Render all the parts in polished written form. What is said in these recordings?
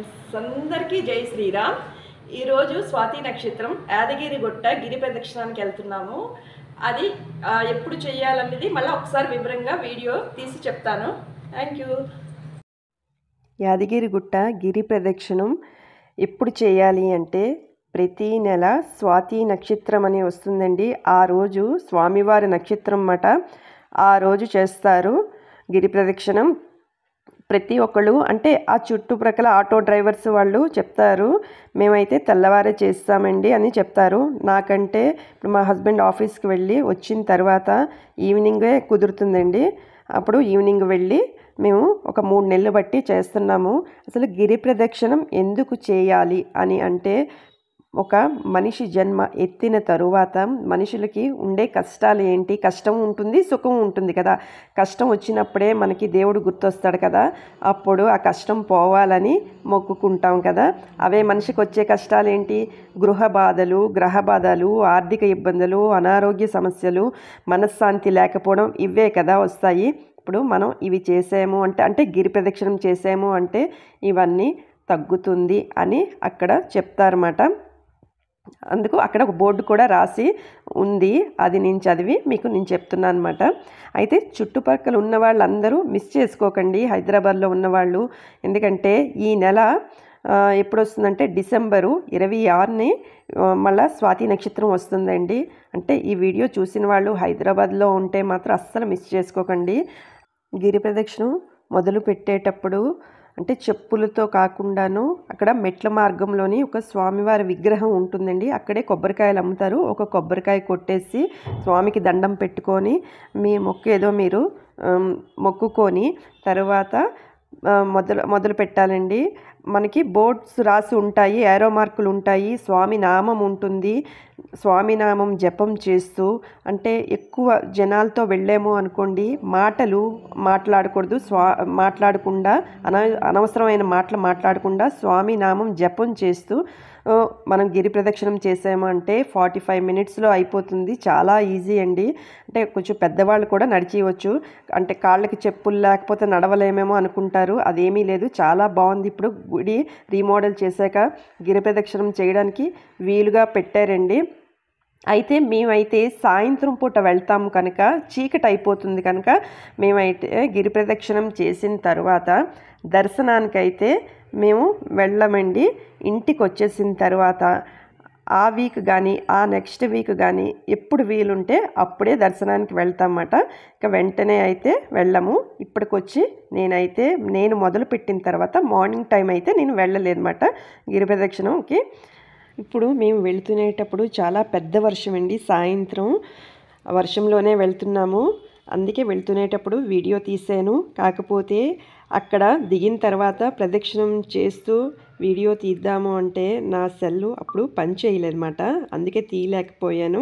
అందరికీ జై శ్రీరామ్. ఈరోజు స్వాతి నక్షత్రం యాదగిరిగుట్ట గిరి ప్రదక్షిణానికి వెళ్తున్నాము. అది ఎప్పుడు చేయాలనేది మళ్ళీ ఒకసారి వివరంగా వీడియో తీసి చెప్తాను. Thank you. యాదగిరిగుట్ట గిరి ప్రదక్షిణం ఎప్పుడు చేయాలి అంటే ప్రతి నెల స్వాతి నక్షత్రం అని వస్తుందండి. ఆ రోజు స్వామివారి నక్షత్రం అన్నమాట. ఆ రోజు చేస్తారు గిరి ప్రదక్షిణం. ప్రతి ఒక్కళ్ళు అంటే ఆ చుట్టుప్రక్కల ఆటో డ్రైవర్స్ వాళ్ళు చెప్తారు, మేమైతే తెల్లవారే చేస్తామండి అని చెప్తారు. నాకంటే ఇప్పుడు మా హస్బెండ్ ఆఫీస్కి వెళ్ళి వచ్చిన తర్వాత ఈవినింగే కుదురుతుందండి. అప్పుడు ఈవినింగ్ వెళ్ళి మేము ఒక 3 నెలలు బట్టి చేస్తున్నాము. అసలు గిరి ప్రదక్షిణం ఎందుకు చేయాలి అని అంటే, ఒక మనిషి జన్మ ఎత్తిన తరువాత మనుషులకి ఉండే కష్టాలు ఏంటి, కష్టం ఉంటుంది, సుఖం ఉంటుంది కదా. కష్టం వచ్చినప్పుడే మనకి దేవుడు గుర్తొస్తాడు కదా. అప్పుడు ఆ కష్టం పోవాలని మొక్కుకుంటాం కదా. అవే మనిషికి వచ్చే కష్టాలు ఏంటి, గృహ బాధలు, గ్రహ బాధలు, ఆర్థిక ఇబ్బందులు, అనారోగ్య సమస్యలు, మనశ్శాంతి లేకపోవడం, ఇవే కదా వస్తాయి. ఇప్పుడు మనం ఇవి చేసాము అంటే గిరి ప్రదక్షిణం చేసాము అంటే ఇవన్నీ తగ్గుతుంది అని అక్కడ చెప్తారన్నమాట. అందుకు అక్కడ ఒక బోర్డు కూడా రాసి ఉంది, అది నేను చదివి మీకు నేను చెప్తున్నాను అనమాట. అయితే చుట్టుపక్కల ఉన్న వాళ్ళందరూ మిస్ చేసుకోకండి, హైదరాబాద్లో ఉన్నవాళ్ళు. ఎందుకంటే ఈ నెల ఎప్పుడు వస్తుందంటే డిసెంబరు 26ని మళ్ళీ స్వాతి నక్షత్రం వస్తుందండి. అంటే ఈ వీడియో చూసిన వాళ్ళు హైదరాబాద్లో ఉంటే మాత్రం అస్సలు మిస్ చేసుకోకండి. గిరి ప్రదక్షిణం మొదలు పెట్టేటప్పుడు అంటే చెప్పులతో కాకుండాను అక్కడ మెట్ల మార్గంలోని ఒక స్వామివారి విగ్రహం ఉంటుందండి. అక్కడే కొబ్బరికాయలు అమ్ముతారు. ఒక కొబ్బరికాయ కొట్టేసి స్వామికి దండం పెట్టుకొని మీ మొక్కు ఏదో మీరు మొక్కుకొని తర్వాత మొదలు పెట్టాలండి. మనకి బోర్డ్స్ రాసి ఉంటాయి, ఏరో మార్కులు ఉంటాయి, స్వామి నామం ఉంటుంది. స్వామి నామం జపం చేస్తూ, అంటే ఎక్కువ జనాలతో వెళ్ళాము అనుకోండి, మాటలు మాట్లాడకూడదు. మాట్లాడకుండా అనవసరమైన మాటలు మాట్లాడకుండా స్వామి నామం జపం చేస్తూ మనం గిరి ప్రదక్షిణం చేసాము అంటే 45 మినిట్స్లో అయిపోతుంది. చాలా ఈజీ అండి. అంటే కొంచెం పెద్దవాళ్ళు కూడా నడిచేయవచ్చు. అంటే కాళ్ళకి చెప్పులు లేకపోతే నడవలేమేమో అనుకుంటారు, అదేమీ లేదు. చాలా బాగుంది. ఇప్పుడు గుడి రీమోడల్ చేశాక గిరి ప్రదక్షిణం చేయడానికి వీలుగా పెట్టారండి. అయితే మేమైతే సాయంత్రం పూట వెళ్తాము కనుక చీకటి అయిపోతుంది కనుక మేమైతే గిరి ప్రదక్షిణం చేసిన తర్వాత దర్శనానికైతే మేము వెళ్ళమండి. ఇంటికి వచ్చేసిన తర్వాత ఆ వీక్ కానీ ఆ నెక్స్ట్ వీక్ కానీ ఎప్పుడు వీలుంటే అప్పుడే దర్శనానికి వెళ్తామన్నమాట. ఇక వెంటనే అయితే వెళ్ళము. ఇప్పటికొచ్చి నేను మొదలు పెట్టిన తర్వాత మార్నింగ్ టైం అయితే నేను వెళ్ళలేదన్నమాట గిరి ప్రదక్షిణంకి. ఇప్పుడు మేము వెళ్తునేటప్పుడు చాలా పెద్ద వర్షం అండి. సాయంత్రం వర్షంలోనే వెళ్తున్నాము. అందుకే వెళ్తునేటప్పుడు వీడియో తీసాను. కాకపోతే అక్కడ దిగిన తర్వాత ప్రదక్షిణం చేస్తూ వీడియో తీద్దాము అంటే నా సెల్లు అప్పుడు పని చేయలేదన్నమాట. అందుకే తీయలేకపోయాను.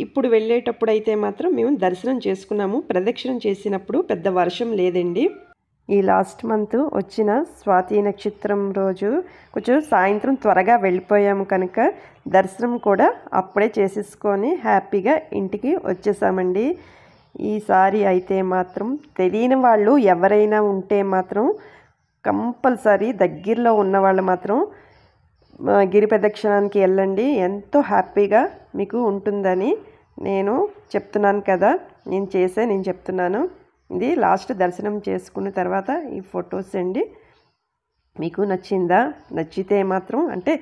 ఇప్పుడు వెళ్ళేటప్పుడు అయితే మాత్రం మేము దర్శనం చేసుకున్నాము. ప్రదక్షిణం చేసినప్పుడు పెద్ద వర్షం లేదండి. ఈ లాస్ట్ మంత్ వచ్చిన స్వాతి నక్షత్రం రోజు కొంచెం సాయంత్రం త్వరగా వెళ్ళిపోయాము కనుక దర్శనం కూడా అప్పుడే చేసేసుకొని హ్యాపీగా ఇంటికి వచ్చేసామండి. ఈసారి అయితే మాత్రం తెలియని వాళ్ళు ఎవరైనా ఉంటే మాత్రం కంపల్సరీ దగ్గరలో ఉన్నవాళ్ళు మాత్రం గిరి ప్రదక్షిణానికి వెళ్ళండి. ఎంతో హ్యాపీగా మీకు ఉంటుందని నేను చెప్తున్నాను కదా. నేను చెప్తున్నాను. ఇది లాస్ట్ దర్శనం చేసుకున్న తర్వాత ఈ ఫొటోస్ అండి. మీకు నచ్చిందా? నచ్చితే మాత్రం అంటే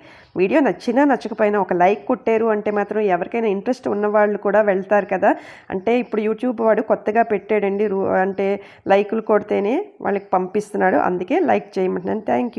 వీడియో నచ్చినా నచ్చకపోయినా ఒక లైక్ కొట్టారు అంటే మాత్రం ఎవరికైనా ఇంట్రెస్ట్ ఉన్నవాళ్ళు కూడా వెళ్తారు కదా. అంటే ఇప్పుడు యూట్యూబ్ వాడు కొత్తగా పెట్టాడండి, అంటే లైకులు కొడితేనే వాళ్ళకి పంపిస్తున్నాడు. అందుకే లైక్ చేయమంటున్నాను. Thank you.